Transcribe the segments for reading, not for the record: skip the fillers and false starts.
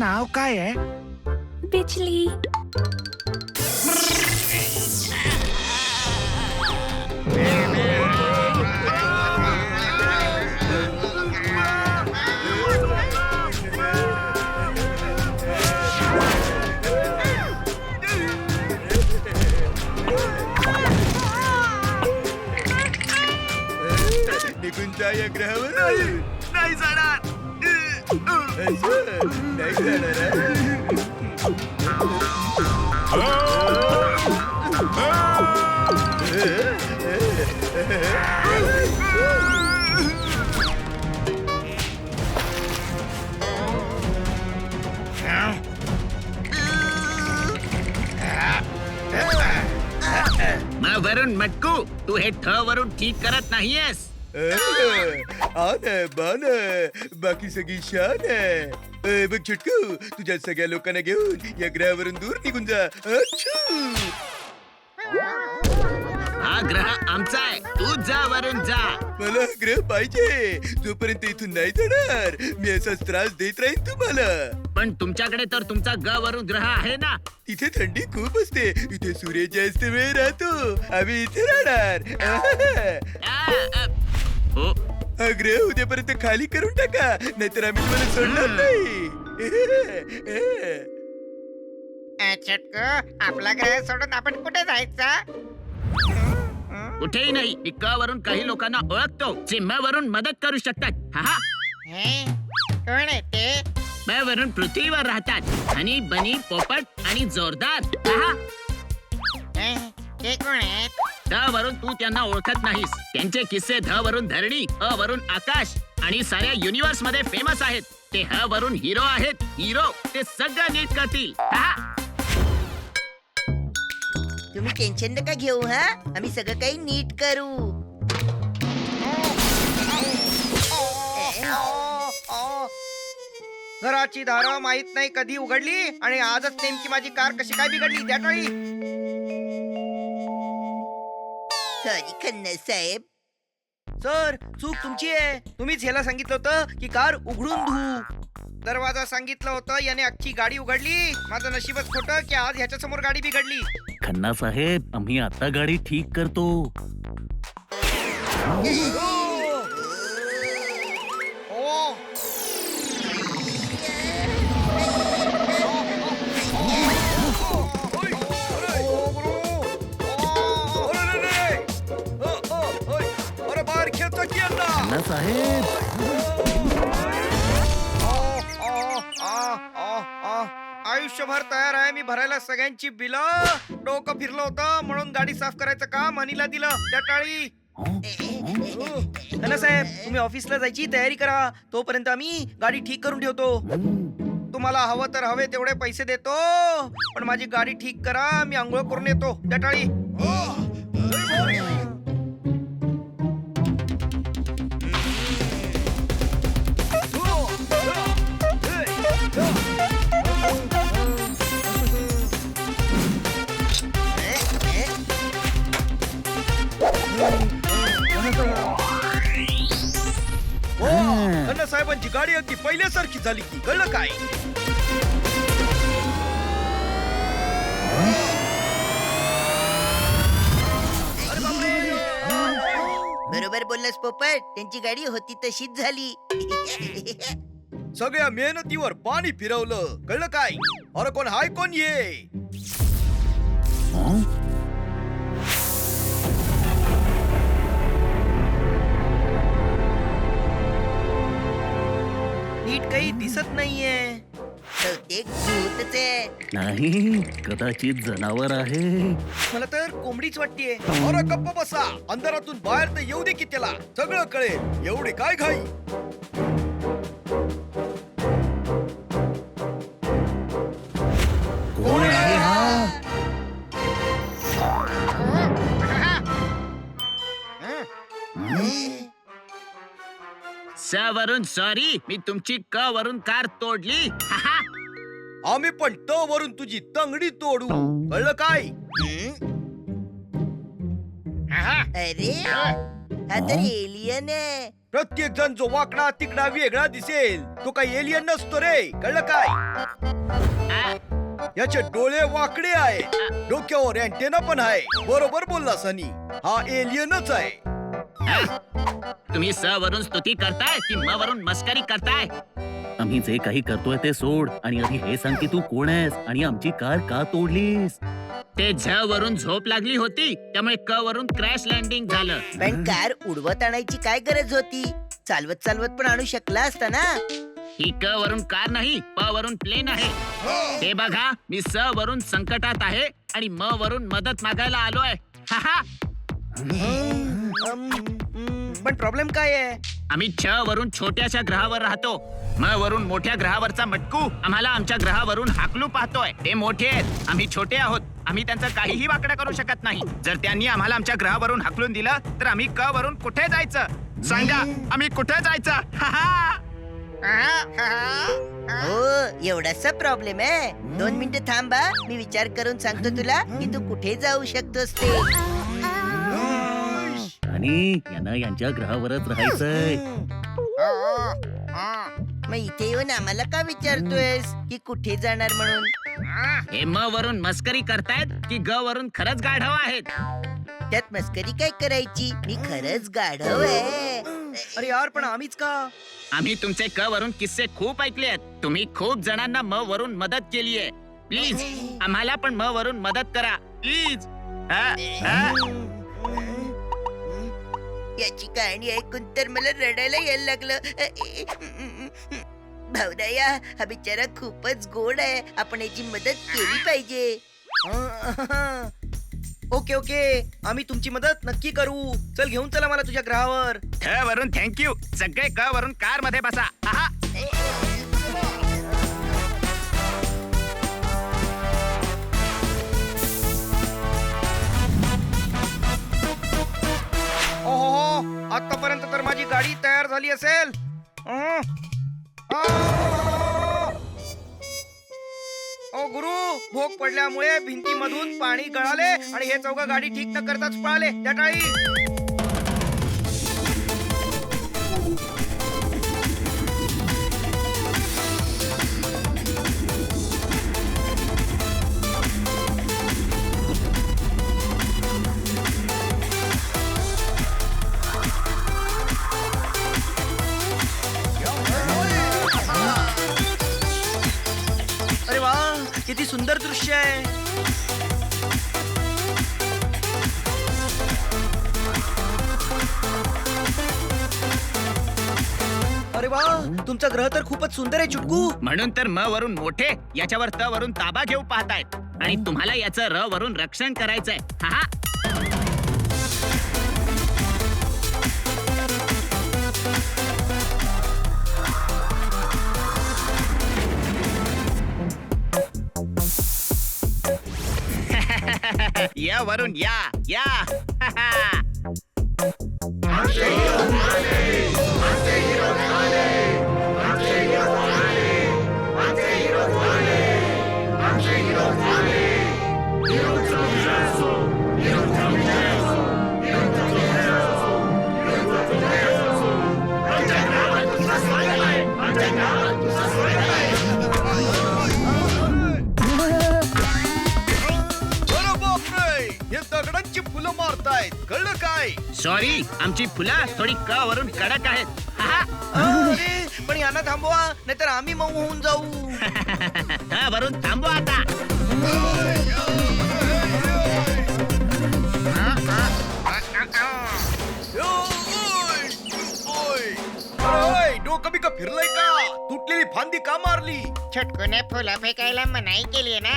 नाव काय आहे? बिजली. निघून जा या ग्रहावर. नाही जाणार. नाही मग वरून मटकू, तू हे ठ वरून ठीक करत नाहीयेस. बान बाकी सगळी शान आहे. बघ छोटकू, तुझ्या सगळ्या लोकांना घेऊन या ग्रहावरून दूर निघून जा. हा ग्रह आमचा आहे, तू जा वरून जा. मला ग्रह पाहिजे. जोपर्यंत इथून नाही जाणार मी असाच त्रास देत राहीन तुम्हाला. पण तुमच्याकडे तर तुमचा ग वरून ग्रह आहे ना. तिथे थंडी खूप असते. इथे सूर्य जास्त वेळ राहतो. आम्ही इथे राहणार. हो, हा ग्रह उद्यापर्यंत खाली करून टाका, नाहीतर आम्ही तुम्हाला सोडणार नाही. छोटकू, आपला ग्रह सोडून आपण कुठे जायचं? कुठेही नाही. मी क वरून काही लोकांना ओळखतो जे म वरून मदत करू शकतात. हा, हे कोण आहे ते? म वरून पृथ्वीवर राहतात. हनी, बनी, पोपट आणि जोरदार. हा, हे, ते कोण आहेत? ध वरून तू त्यांना ओळखत नाहीस. त्यांचे किस्से ध वरून धरणी, अ वरून आकाश आणि साऱ्या युनिव्हर्स मध्ये फेमस आहेत. ते ह वरून हिरो आहेत. हिरो ते सगळं नीट करतील. तुम्ही टेन्शन नका घेऊ. हा, आम्ही सगळं काही नीट करू. घराची दारं माहित नाही कधी उघडली आणि आजच नेमकी माझी कार कशी काय बिघडली. त्या टाळी. सॉरी खन्ना साहेब. सर, चूक तुमची आहे. तुम्हीच ह्याला सांगितलं होतं की कार उघडून धू. दरवाजा सांगितलं होतं, याने अख्खी गाडी उघडली. माझं नशीबच खोटं की आज ह्याच्या समोर गाडी बिघडली. खन्ना साहेब, आम्ही आता गाडी ठीक करतो. अरे बाहेर खेळतो की यांना. खन्ना साहेब, आयुष्यभर तयार आहे मी भरायला सगळ्यांची बिलं. डोकं फिरलं होतं म्हणून गाडी साफ करायचं काम अनिला दिलं. त्या टाळी. खन्ना साहेब, तुम्ही ऑफिसला जायची तयारी करा. तोपर्यंत आम्ही गाडी ठीक करून ठेवतो. तुम्हाला हवं तर हवे तेवढे पैसे देतो, पण माझी गाडी ठीक करा. मी आंघोळ करून येतो. त्या टाळी. खन्ना साहेबांची गाडी अगदी पहिल्यासारखी झाली की. कळलं काय? बरोबर बोललास पोपट. त्यांची गाडी होती तशीच झाली. सगळ्या मेहनतीवर पाणी फिरवलं. कळलं काय? अरे कोण हाय, कोण ये? नीट काही दिसत नाहीये. बहुतेक भूतच आहे. नाही, कदाचित जनावर आहे. मला तर कोंबडीच वाटतेय. अरे गप्प बसा. अंधारातून बाहेर तर येऊ दे की त्याला. सगळं कळेल. एवढी काय घाई? कोण आहे हा? स वरून सॉरी, मी तुमची क वरून कार तोडली. आम्ही पण त वरून तुझी तंगडी तोडू. कळलं काय? अरे हा तर एलियन आहे. प्रत्येक जण जो वाकडा तिकडा वेगळा दिसेल तो काही एलियन नसतो रे, कळलं काय? याचे डोळे वाकडे आहेत, डोक्यावर अँटेना पण आहे. बरोबर बोलला सनी, हा एलियनच आहे. तुम्ही स वरून स्तुती करताय की म वरून मस्करी करताय? आम्ही जे काही करतोय ते सोड आणि आधी हे सांग की तू कोण आहेस आणि आमची कार का तोडलीस? ते झ वरून झोप लागली होती त्यामुळे क वरून क्रॅश लँडिंग झालं. पण कार उडवत आणायची काय गरज होती? चालवत चालवत पण आणू शकला असता ना. ही क वरून कार नाही, प वरून प्लेन आहे. हे बघा, मी स वरून संकटात आहे आणि म वरून मदत मागायला आलोय. हाहा. पण प्रॉब्लेम काय आहे? आम्ही छ वरून छोट्याशा ग्रहावर राहतो. म वरून मोठ्या ग्रहावरचा मटकू आम्हाला आमच्या ग्रहावरून हाकलू पाहतोय. ते मोठे आहेत, आम्ही छोटे आहोत. आम्ही त्यांचं काहीही वाकडं करू शकत नाही. जर त्यांनी आम्हाला आमच्या ग्रहावरून हाकलून दिलं तर आम्ही क वरून कुठे जायचं? सांगा, आम्ही कुठे जायचं? हाहा. हो, एवढासा प्रॉब्लेम आहे. 2 मिनिटं थांबा, मी विचार करून सांगतो तुला की तू कुठे जाऊ शकतोस ते. आणि यांना यांच्या ग्रहावरच राहायचंय. मग इथे येऊन आम्हाला का विचारतोयस की कुठे जाणार म्हणून? हे म वरून मस्करी करतायत की ग वरून खरंच गाढव आहेत? त्यात मस्करी काय करायची? मी खरंच गाढव आहे. अरे यार, पण आम्हीच का? आम्ही तुमचे क वरून किस्से खूप ऐकले आहेत. तुम्ही खूप जणांना म वरून मदत केली आहे. प्लीज आम्हाला पण म वरून मदत करा, प्लीज. याची कहाणी ऐकून तर मला रडायला यायला लागलं. भावराया, हा बिचारा खूपच गोड आहे. आपण याची मदत केली पाहिजे. ओके ओके, आम्ही तुमची मदत नक्की करू. चल, घेऊन चला मला तुझ्या ग्रहावर. ख वरून थँक्यू. सगळे क वरून कार मध्ये बसा. आहा. ओहो, आतापर्यंत तर माझी गाडी तयार झाली असेल. ओ गुरु, भोग पडल्यामुळे भिंतीमधून पाणी गळाले आणि हे चौघ गाडी ठीक न करताच पळाले. त्या टाळी. अरे वा, किती सुंदर दृश्य आहे. अरे वा, तुमचा ग्रह तर खूपच सुंदर आहे चुटकू. म्हणून तर म वरून मोठे याच्यावर त वरून ताबा घेऊ पाहतायत आणि तुम्हाला याचं र वरून रक्षण करायचंय. हाहा. या वरून या या. हे दगडांची फुलं मारतायत, कळलं काय? सॉरी, आमची फुलं थोडी क वरून कडक आहेत. हाहा. अरे, पण यांना थांबवा, नाहीतर आम्ही मऊ होऊन जाऊ. ह वरून थांबवा आता. ओय, डोकं बिकं फिरलंय का? तुटलेली फांदी का मारली? छोटकूने फुलं फेकायला मनाई केली ना.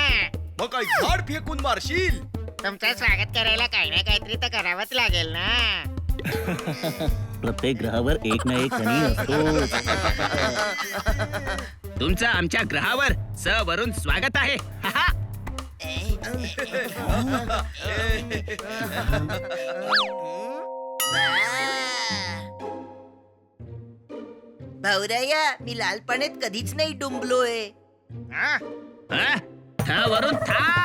मग काय झाड फेकून मारशील? तुमचं स्वागत करायला काही ना काहीतरी तर करावंच लागेल ना. प्रत्येक ग्रहावर एक ना एक सनी असतो. तुमचं आमच्या ग्रहावर स वरून स्वागत आहे. हाहा. भावराया, मी लाल पाण्यात कधीच नाही डुंबलोय. हा? थ वरून था.